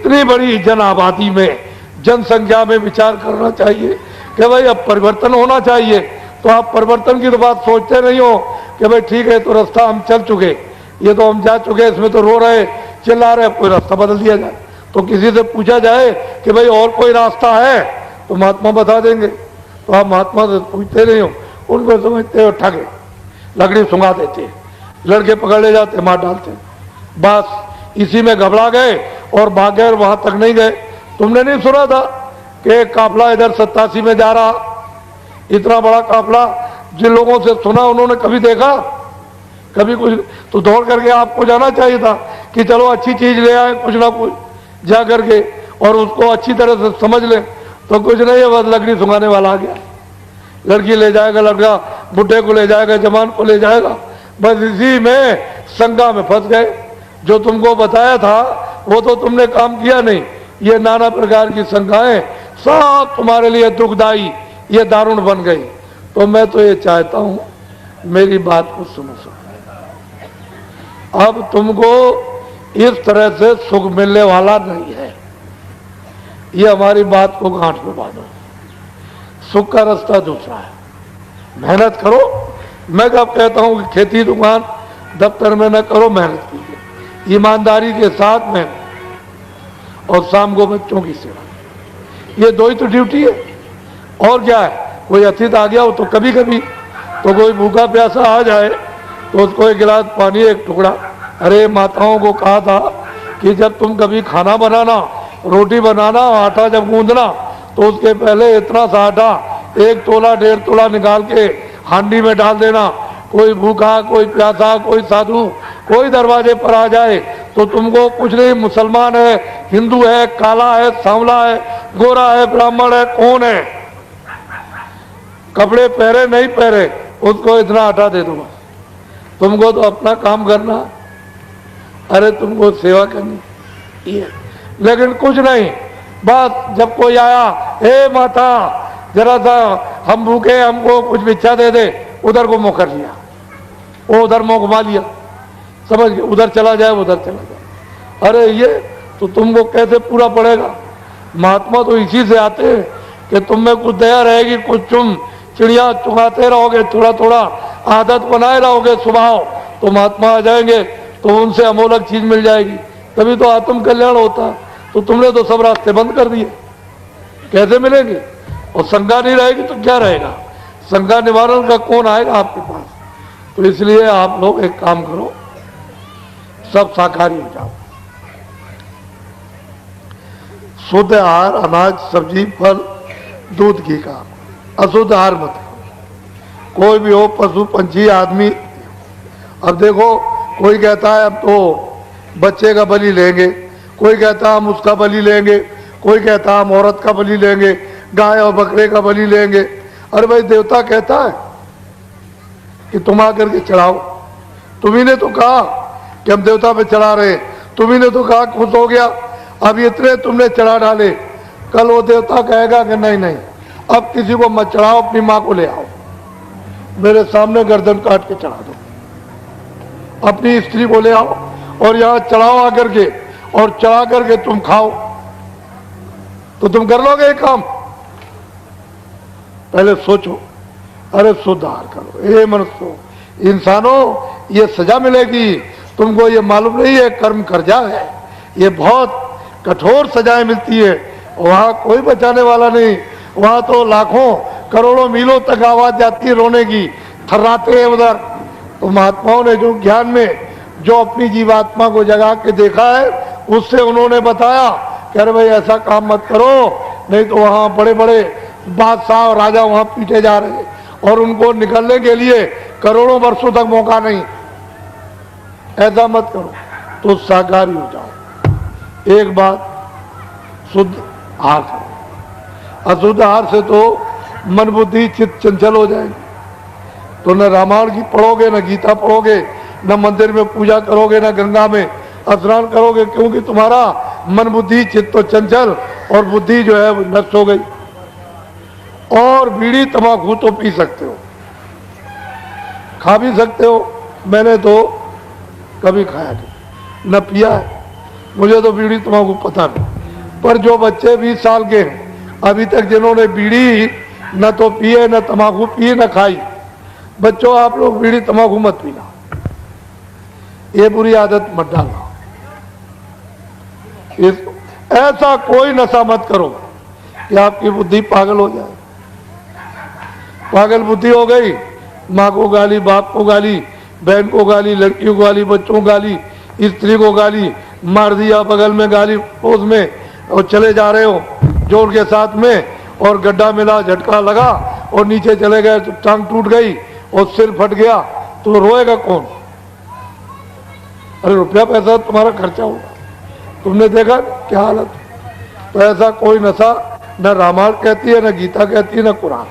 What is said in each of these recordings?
इतनी बड़ी जन आबादी में, जनसंख्या में विचार करना चाहिए कि भाई अब परिवर्तन होना चाहिए। तो आप परिवर्तन की तो बात सोचते नहीं हो कि भाई ठीक है तो रास्ता हम चल चुके, ये तो हम जा चुके, इसमें तो रो रहे चिल्ला रहे, कोई रास्ता बदल दिया जाए। तो किसी से पूछा जाए कि भाई और कोई रास्ता है तो महात्मा बता देंगे। तो आप महात्मा से पूछते नहीं हो, उनको समझते हो ठगे, लकड़ी सुंगा देते, लड़के पकड़ ले जाते, मार डालते। बस इसी में घबरा गए और भागे और वहां तक नहीं गए। तुमने नहीं सुना था कि काफला इधर 87 में जा रहा, इतना बड़ा काफला, जिन लोगों से सुना उन्होंने कभी देखा, कभी कुछ, तो दौड़ करके आपको जाना चाहिए था कि चलो अच्छी चीज ले आए कुछ ना कुछ जा करके और उसको अच्छी तरह से समझ ले। तो कुछ नहीं है, बस लकड़ी सुंगाने वाला आ गया, लड़की ले जाएगा, लड़का बुढ़े को ले जाएगा, जवान को ले जाएगा। बस इसी में संगा में फंस गए। जो तुमको बताया था वो तो तुमने काम किया नहीं। ये नाना प्रकार की संगाएं सब तुम्हारे लिए दुखदाई, ये दारुण बन गई। तो मैं तो ये चाहता हूं मेरी बात को सुनो। अब तुमको इस तरह से सुख मिलने वाला नहीं है, ये हमारी बात को गांठ में बांधो। सुख का रास्ता दूसरा है, मेहनत करो। मैं कब कहता हूं कि खेती दुकान दफ्तर में न करो, मेहनत कीजिए ईमानदारी के साथ में, और शाम को बच्चों की सेवा। ये दो ही तो ड्यूटी है, और क्या है। कोई अतिथि आ गया हो तो कभी कभी तो कोई भूखा प्यासा आ जाए तो उसको एक गिलास पानी, एक टुकड़ा। अरे माताओं को कहा था कि जब तुम कभी खाना बनाना, रोटी बनाना, आटा जब गूंदना तो उसके पहले इतना सा आटा 1 तोला 1.5 तोला निकाल के हांडी में डाल देना। कोई भूखा, कोई प्यासा, कोई साधु, कोई दरवाजे पर आ जाए तो तुमको कुछ नहीं, मुसलमान है, हिंदू है, काला है, सांवला है, गोरा है, ब्राह्मण है, कौन है, कपड़े पहरे नहीं पहरे, उसको इतना आटा दे दूंगा। तुमको तो अपना काम करना, अरे तुमको सेवा करनी ये, लेकिन कुछ नहीं। बस जब कोई आया, हे माता जरा सा हम भूखे, हमको कुछ भिक्षा दे दे, उधर को मुँह कर लिया, वो उधर मुँह घुमा लिया, समझ गए, उधर चला जाए, उधर चला जाए। अरे ये तो तुमको कैसे पूरा पड़ेगा। महात्मा तो इसी से आते हैं कि तुम में कुछ दया रहेगी, कुछ तुम चिड़िया चुगाते रहोगे, थोड़ा थोड़ा आदत बनाए रहोगे स्वभाव, तो महात्मा आ जाएंगे, तो उनसे अमोलक चीज मिल जाएगी, तभी तो आत्म कल्याण होता। तो तुमने तो सब रास्ते बंद कर दिए, कैसे मिलेंगे। और संज्ञा नहीं रहेगी तो क्या रहेगा, संज्ञा निवारण का कौन आएगा आपके पास। तो इसलिए आप लोग एक काम करो, सब शाकाहारी हो जाओ, शुद्ध आहार, अनाज, सब्जी, फल, दूध, घी का, अशुद्ध आहार मत खाओ। कोई भी हो, पशु, पंछी, आदमी। अब देखो कोई कहता है अब तो बच्चे का बलि लेंगे, कोई कहता है हम उसका बलि लेंगे, कोई कहता है हम औरत का बलि लेंगे, गाय और बकरे का बलि लेंगे। अरे भाई देवता कहता है कि तुम आकर के चढ़ाओ, तुम्ही ने तो कहा कि हम देवता पे चढ़ा रहे, तुम्ही ने तो कहा खुश हो गया, अब इतने तुमने चढ़ा डाले, कल वो देवता कहेगा कि नहीं नहीं अब किसी को मत चढ़ाओ, अपनी माँ को ले आओ, मेरे सामने गर्दन काट के चढ़ा दो, अपनी स्त्री को ले आओ और यहाँ चढ़ाओ आकर के, और चढ़ा करके तुम खाओ। तो तुम कर लोगे एक काम, पहले सोचो, अरे सुधार करो। हे मनुष्यों, इंसानों, ये सजा मिलेगी तुमको, ये मालूम नहीं है कर्म कर्जा है, ये बहुत कठोर सजाएं मिलती है। वहां कोई बचाने वाला नहीं, वहां तो लाखों करोड़ों मीलों तक आवाज जाती है रोने की, थर्राते हैं उधर। तो महात्माओं ने जो ज्ञान में जो अपनी जीवात्मा को जगा के देखा है, उससे उन्होंने बताया कि अरे भाई ऐसा काम मत करो, नहीं तो वहां बड़े बड़े बादशाह और राजा वहां पीटे जा रहे हैं और उनको निकलने के लिए करोड़ों वर्षों तक मौका नहीं, ऐसा मत करो। तो शाकाहारी हो जाओ। एक बात, शुद्ध आहार करो, अशुद्ध आहार से तो मन बुद्धि चित्त चंचल हो जाएगी। तो न रामायण की पढ़ोगे, न गीता पढ़ोगे, न मंदिर में पूजा करोगे, न गंगा में स्नान करोगे, क्योंकि तुम्हारा मन बुद्धि चित्त तो चंचल और बुद्धि जो है नष्ट हो गई। और बीड़ी तंबाकू तो पी सकते हो, खा भी सकते हो, मैंने तो कभी खाया नहीं, न पिया है, मुझे तो बीड़ी तंबाकू पता नहीं। पर जो बच्चे 20 साल के हैं अभी तक जिन्होंने बीड़ी न तो पिए न तंबाकू पिए न खाई, बच्चों आप लोग बीड़ी तंबाकू मत पीना, ये बुरी आदत मत डालना। ऐसा कोई नशा मत करो कि आपकी बुद्धि पागल हो जाए। पागल बुद्धि हो गई, माँ को गाली, बाप को गाली, बहन को गाली, लड़कियों को गाली, बच्चों को गाली, स्त्री को गाली, मार दिया बगल में गाली पोज में, और चले जा रहे हो जोर के साथ में, और गड्ढा मिला, झटका लगा और नीचे चले गए तो टांग टूट गई और सिर फट गया, तो रोएगा कौन? अरे रुपया पैसा तुम्हारा खर्चा होगा, तुमने देखा क्या हालत। तो ऐसा कोई नशा न रामायण कहती है, न गीता कहती है, न कुरान,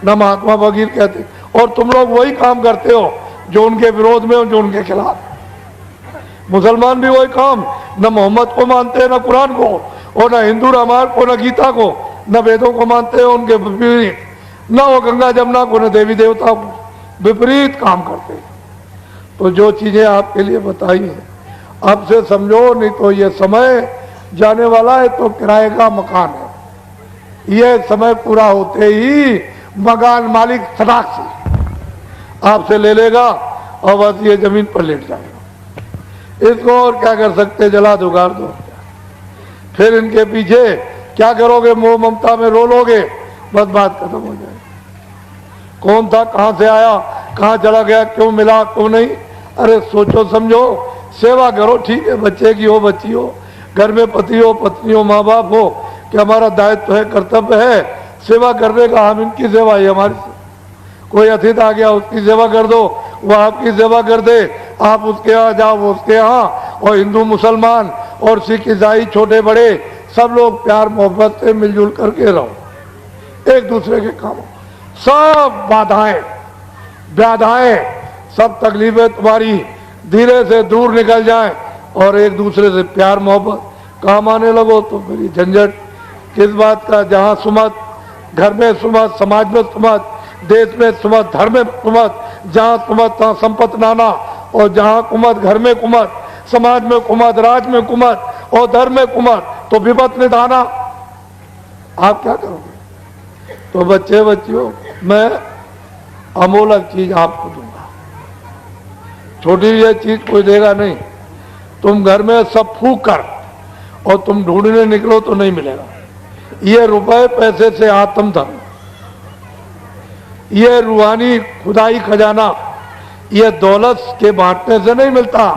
न महात्मा फकीर कहते, और तुम लोग वही काम करते हो जो उनके विरोध में हो, जो उनके खिलाफ। मुसलमान भी वही काम, न मोहम्मद को मानते हैं, न कुरान को, और न हिंदू रामायण को, न गीता को, न वेदों को मानते हैं, उनके विपरीत, न वो गंगा जमुना को, न देवी देवता को, विपरीत काम करते हैं। तो जो चीजें आपके लिए बताई हैं अब से समझो, नहीं तो ये समय जाने वाला है तो किराए का मकान है। ये समय पूरा होते ही मकान मालिक सटाक से आपसे ले लेगा और बस ये जमीन पर लेट जाएगा। इसको और क्या कर सकते, जला दो, गाड़ दो। फिर इनके पीछे क्या करोगे, मोह ममता में रो लोगे, बस बात खत्म हो जाएगी। कौन था, कहां से आया, कहां चला गया, क्यों मिला, क्यों नहीं। अरे सोचो समझो, सेवा करो, ठीक है, बच्चे की हो, बच्ची हो, घर में पति हो, पत्नी हो, माँ बाप हो, कि हमारा दायित्व है, कर्तव्य है सेवा करने का, हम इनकी सेवा है हमारी। कोई अतिथि आ गया, उसकी सेवा कर दो, वो आपकी सेवा कर दे, आप उसके यहाँ जाओ, वो उसके यहाँ, और हिंदू मुसलमान और सिख ईसाई छोटे बड़े सब लोग प्यार मोहब्बत से मिलजुल करके रहो, एक दूसरे के काम। सब बाधाएं व्याधाएं सब तकलीफें तुम्हारी धीरे से दूर निकल जाएं और एक दूसरे से प्यार मोहब्बत काम आने लगो। तो फिर झंझट किस बात का, जहां सुमत, घर में सुमत, समाज में सुमत, देश में सुमत, धर्म में सुमत, जहां सुमत तहां संपत नाना, और जहां कुमत घर में कुमत, समाज में कुमत, राज में कुमत और धर्म में कुमत, तो विपत निधाना। आप क्या करोगे? तो बच्चे बच्चियों, मैं अमोलक चीज आपको दूंगा, छोटी ये चीज कोई देगा नहीं। तुम घर में सब फूक कर और तुम ढूंढने निकलो तो नहीं मिलेगा। ये रुपए पैसे से आत्म धन, ये रूहानी खुदाई खजाना, ये दौलत के बांटने से नहीं मिलता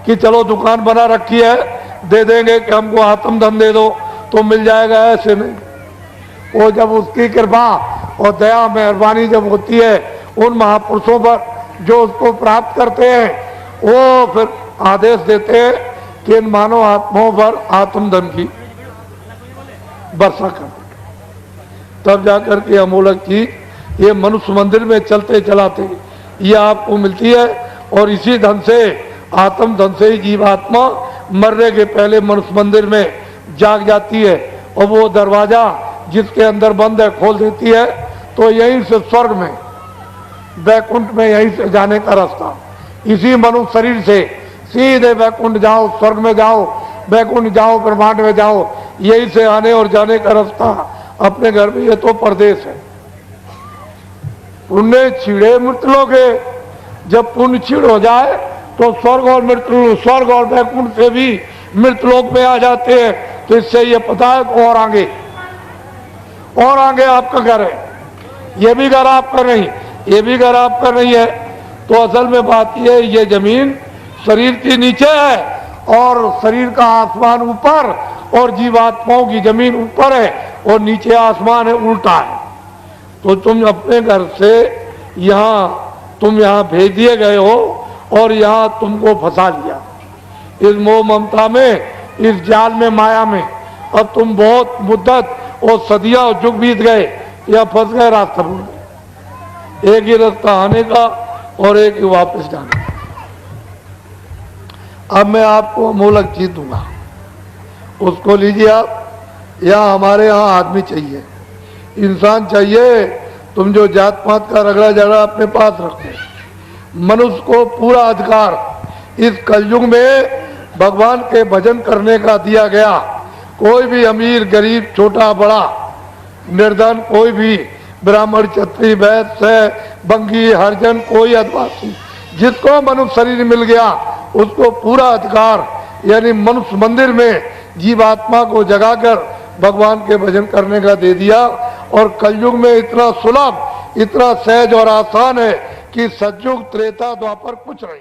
कि चलो दुकान बना रखी है दे देंगे कि हमको आत्म धन दे दो तो मिल जाएगा, ऐसे नहीं। वो जब उसकी कृपा और दया मेहरबानी जब होती है उन महापुरुषों पर जो उसको प्राप्त करते हैं, वो फिर आदेश देते हैं कि इन मानव आत्माओं पर आत्मधन की वर्षा कर, तब जाकर के अमोलक चीज ये मनुष्य मंदिर में चलते चलाते ये आपको मिलती है। और इसी धन से, आत्म धन से ही जीवात्मा मरने के पहले मनुष्य मंदिर में जाग जाती है और वो दरवाजा जिसके अंदर बंद है खोल देती है, तो यहीं से स्वर्ग में, वैकुंठ में, यहीं से जाने का रास्ता, इसी मनुष्य शरीर से सीधे वैकुंठ जाओ, स्वर्ग में जाओ, वैकुंठ जाओ, ब्रह्मांड में जाओ, यहीं से आने और जाने का रास्ता अपने घर में। ये तो परदेश है। पुण्य छिड़े मृतलोक है, जब पुण्य छिड़ हो जाए तो स्वर्ग और मृत्यु, स्वर्ग और वैकुंठ से भी मृतलोक में आ जाते हैं। तो इससे ये पता है और आगे, और आगे आपका घर है, ये भी घर आपका नहीं, ये भी घर आपका नहीं है। तो असल में बात यह है, ये जमीन शरीर के नीचे है और शरीर का आसमान ऊपर, और जीवात्माओं की जमीन ऊपर है और नीचे आसमान है, उल्टा है। तो तुम अपने घर से तुम यहाँ भेज दिए गए हो और यहाँ तुमको फंसा लिया इस मोह ममता में, इस जाल में, माया में। अब तुम बहुत मुद्दत और सदियां और जुग बीत गए, या फंस गए, रास्ता भूल गए। एक ही रास्ता आने का और एक ही वापस जाने का। अब मैं आपको अमोलक चीज दूंगा, उसको लीजिए आप। यहाँ हमारे यहाँ आदमी चाहिए, इंसान चाहिए। तुम जो जात पात का रगड़ा झगड़ा अपने पास रखो, मनुष्य को पूरा अधिकार इस कलयुग में भगवान के भजन करने का दिया गया। कोई भी अमीर गरीब छोटा बड़ा निर्धन कोई भी ब्राह्मण क्षत्रिय वैश्य बंगी हरिजन कोई आदिवासी जिसको मनुष्य शरीर मिल गया उसको पूरा अधिकार यानी मनुष्य मंदिर में जीवात्मा को जगाकर भगवान के भजन करने का दे दिया। और कलयुग में इतना सुलभ इतना सहज और आसान है कि सतयुग त्रेता द्वापर कुछ नहीं।